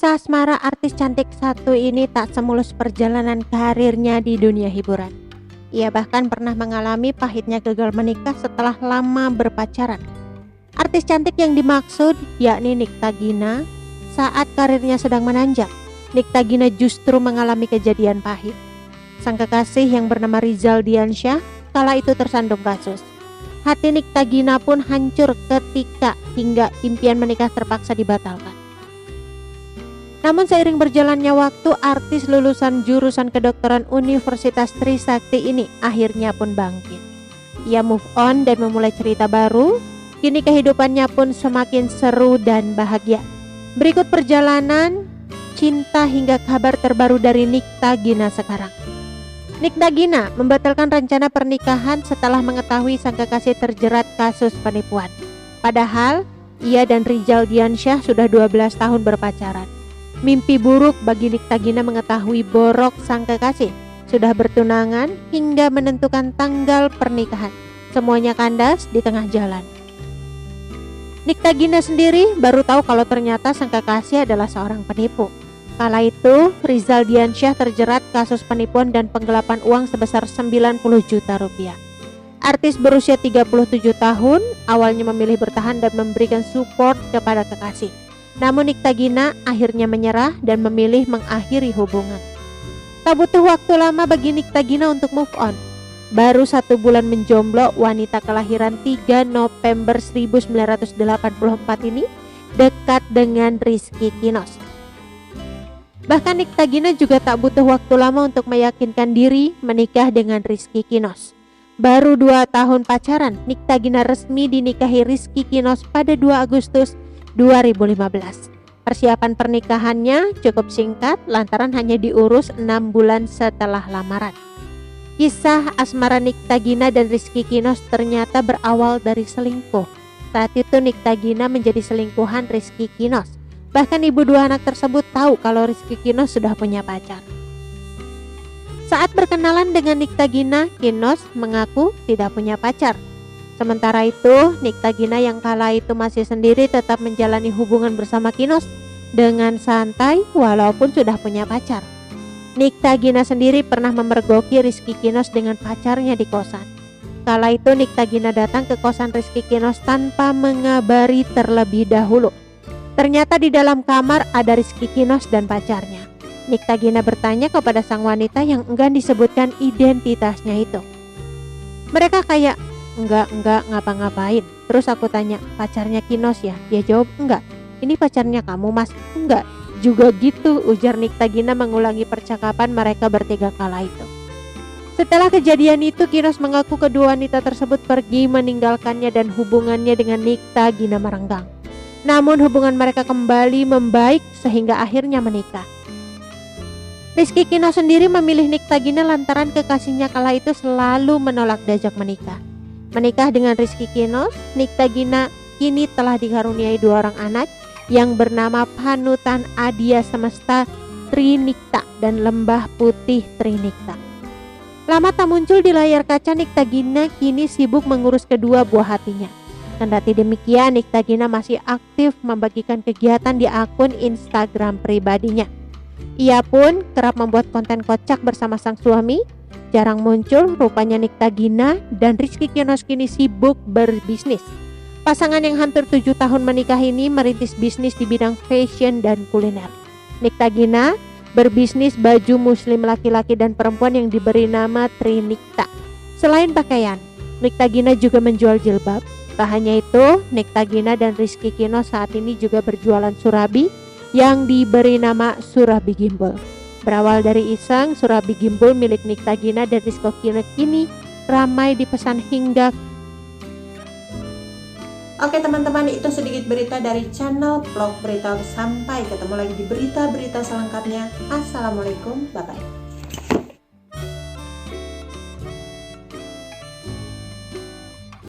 Kisah asmara artis cantik satu ini tak semulus perjalanan karirnya di dunia hiburan. Ia bahkan pernah mengalami pahitnya gagal menikah setelah lama berpacaran. Artis cantik yang dimaksud yakni Nikta Gina. Saat karirnya sedang menanjak, Nikta Gina justru mengalami kejadian pahit. Sang kekasih yang bernama Rizal Diansyah kala itu tersandung kasus. Hati Nikta Gina pun hancur ketika hingga impian menikah terpaksa dibatalkan. Namun seiring berjalannya waktu, artis lulusan jurusan kedokteran Universitas Trisakti ini akhirnya pun bangkit. Ia move on dan memulai cerita baru. Kini kehidupannya pun semakin seru dan bahagia. Berikut perjalanan cinta hingga kabar terbaru dari Nikta Gina sekarang. Nikta Gina membatalkan rencana pernikahan setelah mengetahui sang kekasih terjerat kasus penipuan. Padahal ia dan Rizal Diansyah sudah 12 tahun berpacaran. Mimpi buruk bagi Nikta Gina mengetahui borok sang kekasih sudah bertunangan hingga menentukan tanggal pernikahan. Semuanya kandas di tengah jalan. Nikta Gina sendiri baru tahu kalau ternyata sang kekasih adalah seorang penipu. Kala itu Rizal Diansyah terjerat kasus penipuan dan penggelapan uang sebesar 90 juta rupiah. Artis berusia 37 tahun awalnya memilih bertahan dan memberikan support kepada kekasih. Namun Nikta Gina akhirnya menyerah dan memilih mengakhiri hubungan. Tak butuh waktu lama bagi Nikta Gina untuk move on. Baru 1 bulan menjomblo, wanita kelahiran 3 November 1984 ini dekat dengan Rizky Kinos. Bahkan Nikta Gina juga tak butuh waktu lama untuk meyakinkan diri menikah dengan Rizky Kinos. Baru 2 tahun pacaran, Nikta Gina resmi dinikahi Rizky Kinos pada 2 Agustus 2015. Persiapan pernikahannya cukup singkat lantaran hanya diurus 6 bulan setelah lamaran. Kisah asmara Nikta Gina dan Rizky Kinos ternyata berawal dari selingkuh. Saat itu Nikta Gina menjadi selingkuhan Rizky Kinos. Bahkan ibu 2 anak tersebut tahu kalau Rizky Kinos sudah punya pacar. Saat berkenalan dengan Nikta Gina, Kinos mengaku tidak punya pacar. Sementara itu, Nikta Gina yang kala itu masih sendiri tetap menjalani hubungan bersama Kinos dengan santai walaupun sudah punya pacar. Nikta Gina sendiri pernah memergoki Rizky Kinos dengan pacarnya di kosan. Kala itu Nikta Gina datang ke kosan Rizky Kinos tanpa mengabari terlebih dahulu. Ternyata di dalam kamar ada Rizky Kinos dan pacarnya. Nikta Gina bertanya kepada sang wanita yang enggan disebutkan identitasnya itu. Mereka kayak enggak ngapa-ngapain. Terus aku tanya, pacarnya Kinos ya? Dia jawab, enggak, ini pacarnya kamu mas. Enggak, juga gitu, ujar Nikta Gina mengulangi percakapan mereka bertiga kala itu. Setelah kejadian itu, Kinos mengaku kedua wanita tersebut pergi meninggalkannya dan hubungannya dengan Nikta Gina merenggang. Namun hubungan mereka kembali membaik sehingga akhirnya menikah. Rizky Kinos sendiri memilih Nikta Gina lantaran kekasihnya kala itu selalu menolak diajak menikah. Menikah dengan Rizky Kinos, Nikta Gina kini telah dikaruniai 2 orang anak yang bernama Panutan Adia Semesta Trinikta dan Lembah Putih Trinikta. Lama tak muncul di layar kaca, Nikta Gina kini sibuk mengurus kedua buah hatinya. Kendati demikian, Nikta Gina masih aktif membagikan kegiatan di akun Instagram pribadinya. Ia pun kerap membuat konten kocak bersama sang suami. Jarang muncul, rupanya Nikta Gina dan Rizky Kinos kini sibuk berbisnis. Pasangan yang hampir 7 tahun menikah ini merintis bisnis di bidang fashion dan kuliner. Nikta Gina berbisnis baju muslim laki-laki dan perempuan yang diberi nama Trinikta. Selain pakaian, Nikta Gina juga menjual jilbab. Tak hanya itu, Nikta Gina dan Rizky Kinos saat ini juga berjualan surabi yang diberi nama Surabi Gimbal. Berawal dari iseng, surabi gimbal milik Nikta Gina dan Rizky Kinos kini ramai dipesan hingga. Oke teman-teman, itu sedikit berita dari channel Vlog Berita. Sampai ketemu lagi di berita-berita selengkapnya. Assalamualaikum, bye-bye.